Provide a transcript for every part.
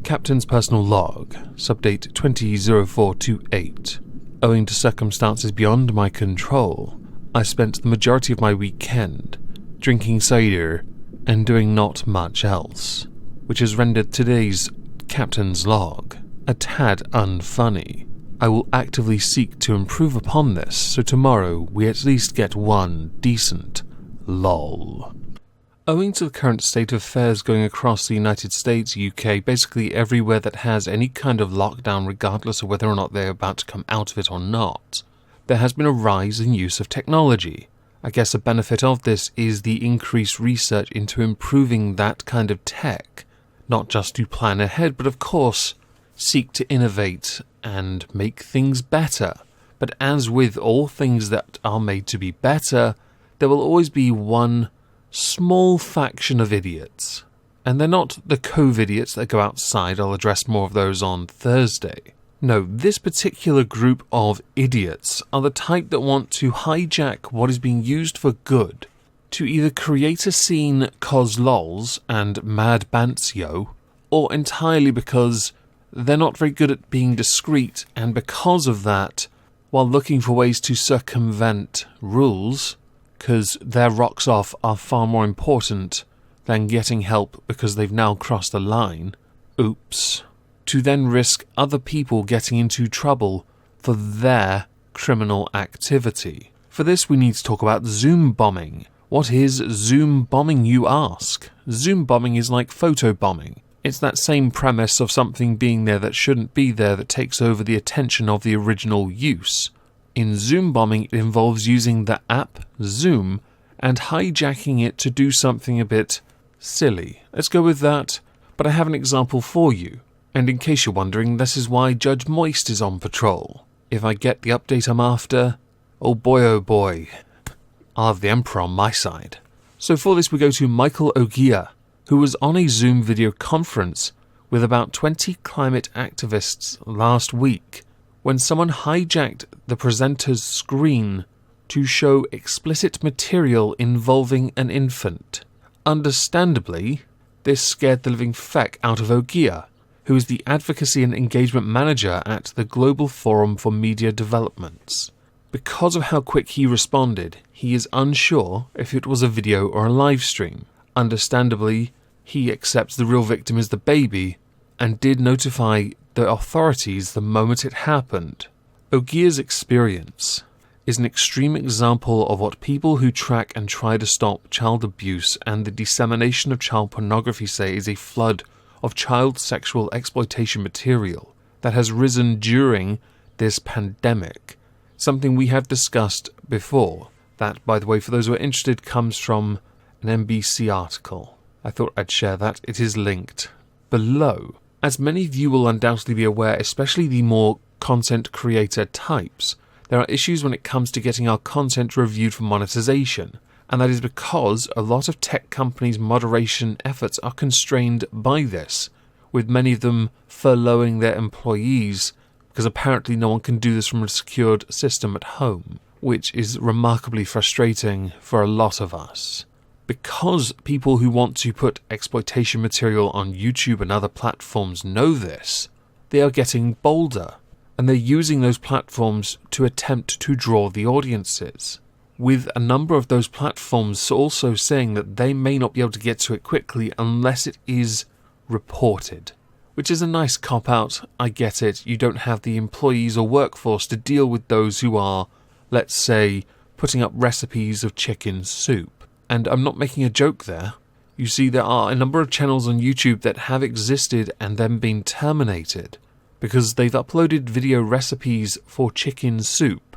Captain's Personal Log, Subdate 200428. Owing to circumstances beyond my control, I spent the majority of my weekend drinking cider and doing not much else, which has rendered today's Captain's Log a tad unfunny. I will actively seek to improve upon this, so tomorrow we at least get one decent lol. Owing to the current state of affairs going across the United States, UK, basically everywhere that has any kind of lockdown, regardless of whether or not they're about to come out of it or not, there has been a rise in use of technology. I guess a benefit of this is the increased research into improving that kind of tech, not just to plan ahead, but of course seek to innovate and make things better. But as with all things that are made to be better, there will always be one small faction of idiots. And they're not the COVID-idiots that go outside. I'll address more of those on Thursday. No, this particular group of idiots are the type that want to hijack what is being used for good to either create a scene cause lols and mad bantsio, or entirely because they're not very good at being discreet, and because of that, while looking for ways to circumvent rules, because their rocks off are far more important than getting help because they've now crossed a line, oops, to then risk other people getting into trouble for their criminal activity. For this we need to talk about Zoom bombing. What is Zoom bombing, you ask? Zoom bombing is like photo bombing. It's that same premise of something being there that shouldn't be there that takes over the attention of the original use. In Zoom bombing, it involves using the app Zoom and hijacking it to do something a bit silly. Let's go with that, but I have an example for you. And in case you're wondering, this is why Judge Moist is on patrol. If I get the update I'm after, oh boy, I'll have the Emperor on my side. So for this we go to Michael Ogier, who was on a Zoom video conference with about 20 climate activists last week, when someone hijacked the presenter's screen to show explicit material involving an infant. Understandably, this scared the living feck out of Ogier, who is the Advocacy and Engagement Manager at the Global Forum for Media Developments. Because of how quick he responded, he is unsure if it was a video or a live stream. Understandably, he accepts the real victim is the baby, and did notify the authorities the moment it happened. Ogier's experience is an extreme example of what people who track and try to stop child abuse and the dissemination of child pornography say is a flood of child sexual exploitation material that has risen during this pandemic, something we have discussed before. That, by the way, for those who are interested, comes from an NBC article. I thought I'd share that. It is linked below. As many of you will undoubtedly be aware, especially the more content creator types, there are issues when it comes to getting our content reviewed for monetization, and that is because a lot of tech companies' moderation efforts are constrained by this, with many of them furloughing their employees because apparently no one can do this from a secured system at home, which is remarkably frustrating for a lot of us. Because people who want to put exploitation material on YouTube and other platforms know this, they are getting bolder, and they're using those platforms to attempt to draw the audiences, with a number of those platforms also saying that they may not be able to get to it quickly unless it is reported, which is a nice cop-out. I get it. You don't have the employees or workforce to deal with those who are, let's say, putting up recipes of chicken soup. And I'm not making a joke there. You see, there are a number of channels on YouTube that have existed and then been terminated because they've uploaded video recipes for chicken soup,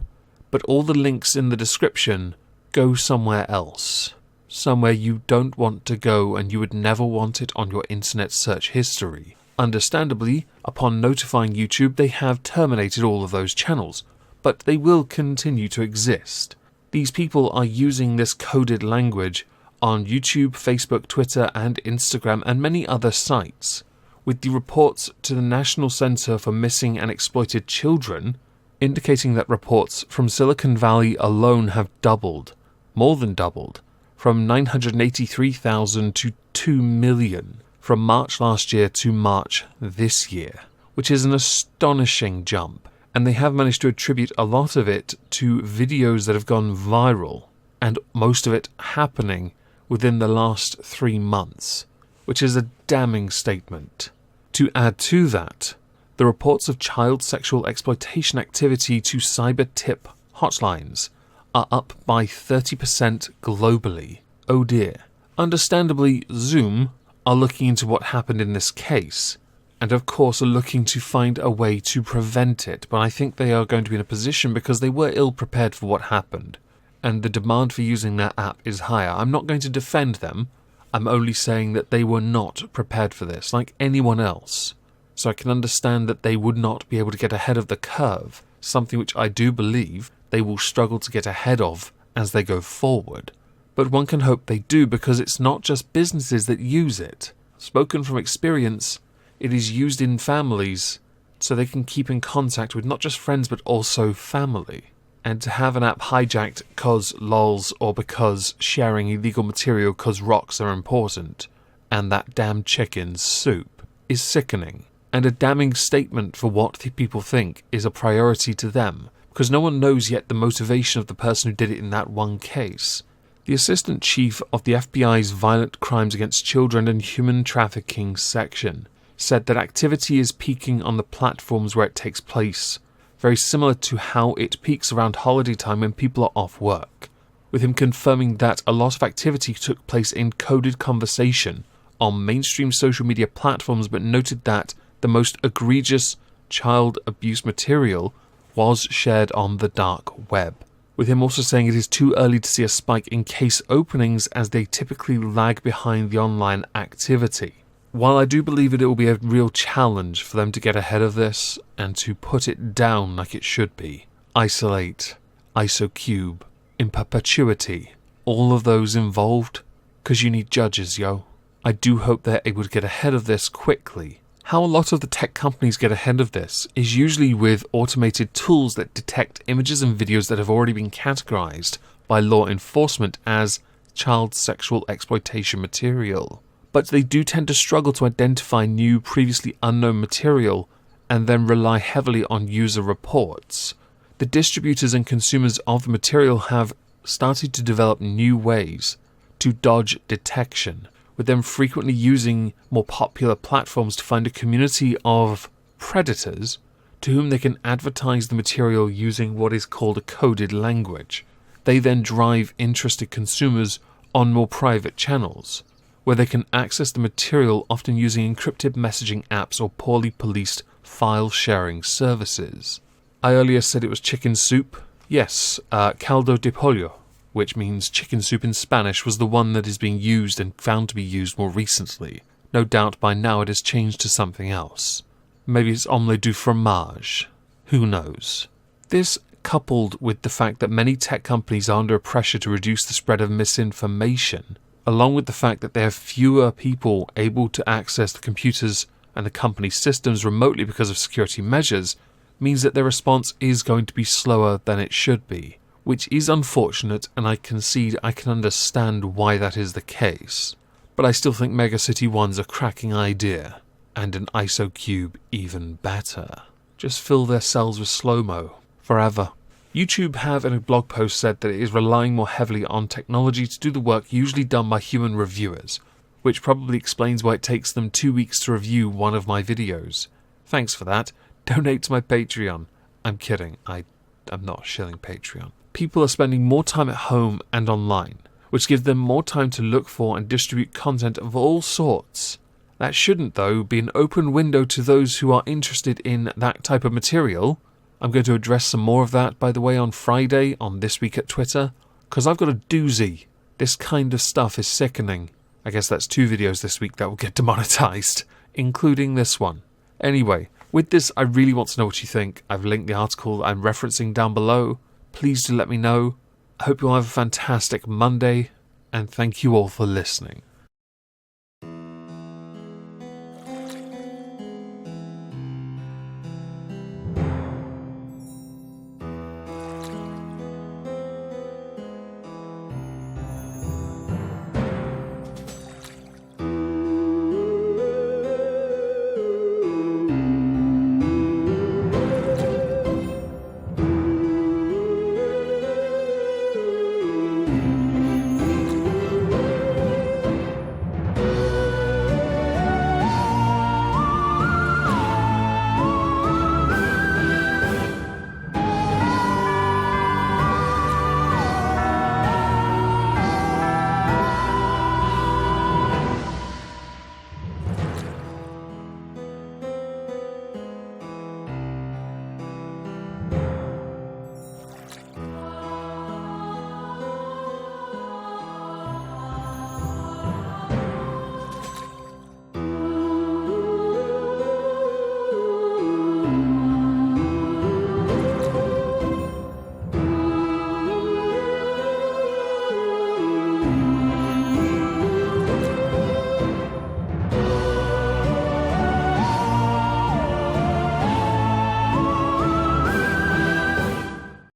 but all the links in the description go somewhere else. Somewhere you don't want to go, and you would never want it on your internet search history. Understandably, upon notifying YouTube, they have terminated all of those channels, but they will continue to exist. These people are using this coded language on YouTube, Facebook, Twitter, and Instagram, and many other sites, with the reports to the National Center for Missing and Exploited Children indicating that reports from Silicon Valley alone have doubled, more than doubled, from 983,000 to 2 million from March last year to March this year, which is an astonishing jump, and they have managed to attribute a lot of it to videos that have gone viral, and most of it happening within the last 3 months, which is a damning statement. To add to that, the reports of child sexual exploitation activity to cyber tip hotlines are up by 30% globally. Oh dear. Understandably, Zoom are looking into what happened in this case, and of course are looking to find a way to prevent it, but I think they are going to be in a position because they were ill prepared for what happened, and the demand for using that app is higher. I'm not going to defend them, I'm only saying that they were not prepared for this, like anyone else. So I can understand that they would not be able to get ahead of the curve, something which I do believe they will struggle to get ahead of as they go forward. But one can hope they do, because it's not just businesses that use it. Spoken from experience, it is used in families so they can keep in contact with not just friends but also family. And to have an app hijacked cause lols or because sharing illegal material cause rocks are important, and that damn chicken soup, is sickening. And a damning statement for what the people think is a priority to them, because no one knows yet the motivation of the person who did it in that one case. The Assistant Chief of the FBI's Violent Crimes Against Children and Human Trafficking section said that activity is peaking on the platforms where it takes place, very similar to how it peaks around holiday time when people are off work, with him confirming that a lot of activity took place in coded conversation on mainstream social media platforms, but noted that the most egregious child abuse material was shared on the dark web, with him also saying it is too early to see a spike in case openings as they typically lag behind the online activity. While I do believe it will be a real challenge for them to get ahead of this and to put it down like it should be, isolate, ISOcube, in perpetuity, all of those involved, because you need judges, yo. I do hope they're able to get ahead of this quickly. How a lot of the tech companies get ahead of this is usually with automated tools that detect images and videos that have already been categorized by law enforcement as child sexual exploitation material. But they do tend to struggle to identify new, previously unknown material and then rely heavily on user reports. The distributors and consumers of the material have started to develop new ways to dodge detection, with them frequently using more popular platforms to find a community of predators to whom they can advertise the material using what is called a coded language. They then drive interested consumers on more private channels, where they can access the material often using encrypted messaging apps or poorly policed file-sharing services. I earlier said it was chicken soup. Yes, caldo de pollo, which means chicken soup in Spanish, was the one that is being used and found to be used more recently. No doubt by now it has changed to something else. Maybe it's omelette du fromage. Who knows? This, coupled with the fact that many tech companies are under pressure to reduce the spread of misinformation, along with the fact that there are fewer people able to access the computers and the company systems remotely because of security measures, means that their response is going to be slower than it should be, which is unfortunate, and I concede I can understand why that is the case. But I still think Megacity 1's a cracking idea, and an ISOcube even better. Just fill their cells with slow-mo, forever. YouTube have in a blog post said that it is relying more heavily on technology to do the work usually done by human reviewers, which probably explains why it takes them 2 weeks to review one of my videos. Thanks for that. Donate to my Patreon. I'm kidding, I'm not shilling Patreon. People are spending more time at home and online, which gives them more time to look for and distribute content of all sorts. That shouldn't, though, be an open window to those who are interested in that type of material. I'm going to address some more of that, by the way, on Friday on This Week at Twitter, because I've got a doozy. This kind of stuff is sickening. I guess that's 2 videos this week that will get demonetized, including this one. Anyway, with this, I really want to know what you think. I've linked the article I'm referencing down below. Please do let me know. I hope you all have a fantastic Monday, and thank you all for listening. you.